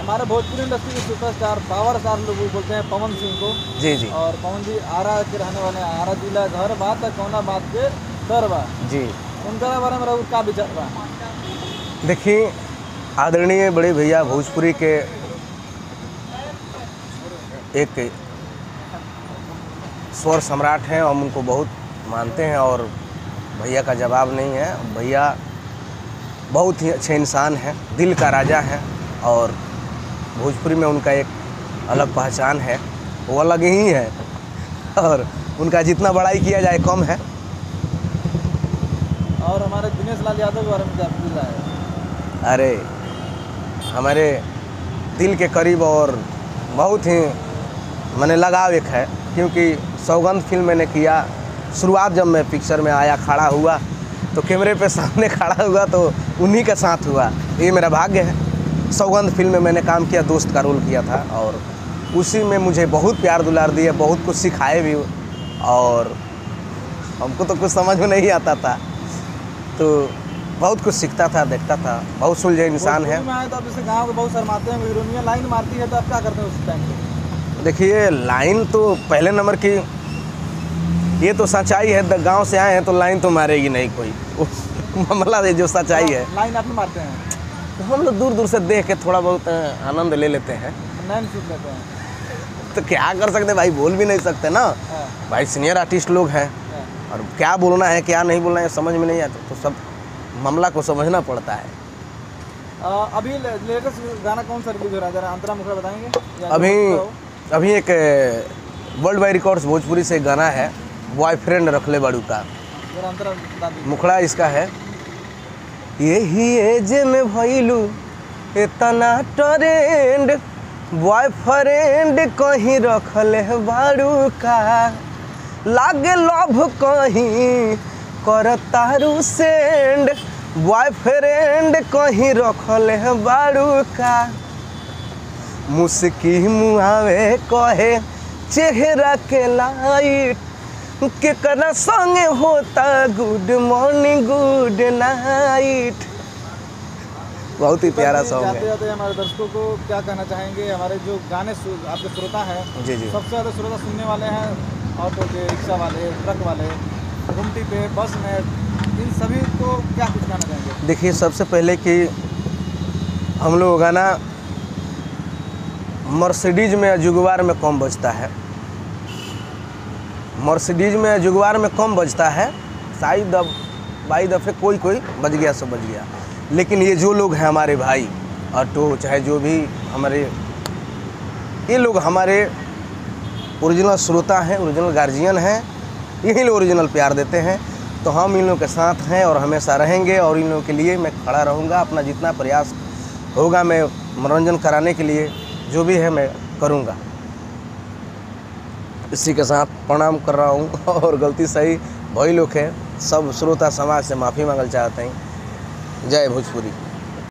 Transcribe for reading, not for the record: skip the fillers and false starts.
हमारे भोजपुरी इंडस्ट्री के superstar power star लोग बोलते हैं पवन सिंह को। जी जी और पवन जी आरा के रहने वाले हैं, आरा जिला घर बात है कौना बात के डर बा जी। उनका बारे में का विचार बा? देखिए, आदरणीय बड़े भैया भोजपुरी के एक स्वर सम्राट हैं, हम उनको बहुत मानते हैं और भैया का जवाब नहीं है। भैया बहुत ही अच्छे इंसान हैं, दिल का राजा हैं और भोजपुरी में उनका एक अलग पहचान है, वो अलग ही है और उनका जितना बड़ाई किया जाए कम है। और हमारे दिनेश लाल यादव के बारे में क्या फील है? अरे हमारे दिल के करीब और बहुत ही मैंने लगाव एक है, क्योंकि सौगंध फिल्म मैंने किया। शुरुआत जब मैं पिक्चर में आया, खड़ा हुआ तो कैमरे पे सामने खड़ा हुआ तो उन्हीं के साथ हुआ, ये मेरा भाग्य है। सौगंध फिल्म में मैंने काम किया, दोस्त का रोल किया था और उसी में मुझे बहुत प्यार दुलार दिए, बहुत कुछ सिखाए भी और हमको तो कुछ समझ में नहीं आता था तो बहुत कुछ सीखता था, देखता था। बहुत सुलझे इंसान है। तो आप जैसे गाँव के बहुत शर्माते हैं, हीरोइनियाँ लाइन मारती है तो आप क्या करते हैं उस टाइम पे? देखिए, लाइन तो पहले नंबर की ये तो सच्चाई है, गांव से आए हैं तो लाइन तो मारेगी नहीं कोई मामला है जो सच्चाई है। लाइन आप मारते हैं तो हम लोग दूर दूर से देख के थोड़ा बहुत आनंद ले लेते हैं, नैन सीख लेते हैं। तो क्या कर सकते भाई, बोल भी नहीं सकते ना भाई, सीनियर आर्टिस्ट लोग हैं और क्या बोलना है क्या नहीं बोलना है समझ में नहीं आता, तो सब मामला को समझना पड़ता है। अभी लेटेस्ट गाना कौन सा रिलीज हो रहा है, जरा अंतरा मुखड़ा बताएंगे? अभी एक वर्ल्ड वाइड रिकॉर्ड्स भोजपुरी से गाना है, बॉयफ्रेंड रखले बाड़ू का, जरा अंतरा बता दीजिए। मुखड़ा इसका है। यही एज में भइलू इतना ट्रेंड, बॉयफ्रेंड कहीं रखले बाड़ू का, लागे लव कहीं करतारू सेंड, बॉयफ्रेंड कहीं रखले बाड़ू का, मुस्की मुआवे कहे चेहरा के लाइट, केकरा संगे होता गुड मॉर्निंग गुड नाइट। बहुत ही प्यारा सॉन्ग है। जाते जाते हमारे दर्शकों को क्या कहना चाहेंगे? हमारे जो गाने आपके श्रोता हैं, जी जी, सबसे ज़्यादा श्रोता सुनने वाले हैं ऑटो के, रिक्शा वाले, ट्रक वाले, घुमटी पे, बस में, इन सभी को क्या कुछ कहना चाहेंगे? देखिए, सबसे पहले कि हम लोग गाना मर्सिडीज में जुगवार में कम बजता है, मर्सिडीज में जुगवार में कम बजता है, शायद अब बाई दफ़े कोई बज गया सो बज गया, लेकिन ये जो लोग हैं हमारे भाई ऑटो चाहे जो भी हमारे, ये लोग हमारे ओरिजिनल श्रोता हैं, ओरिजिनल गार्जियन हैं, यही लोग ओरिजिनल प्यार देते हैं, तो हम इन लोगों के साथ हैं और हमेशा रहेंगे और इन लोगों के लिए मैं खड़ा रहूँगा। अपना जितना प्रयास होगा मैं मनोरंजन कराने के लिए जो भी है मैं करूँगा। इसी के साथ प्रणाम कर रहा हूँ और गलती सही भाई लोग है, सब श्रोता समाज से माफ़ी मांगल चाहते हैं। जय भोजपुरी।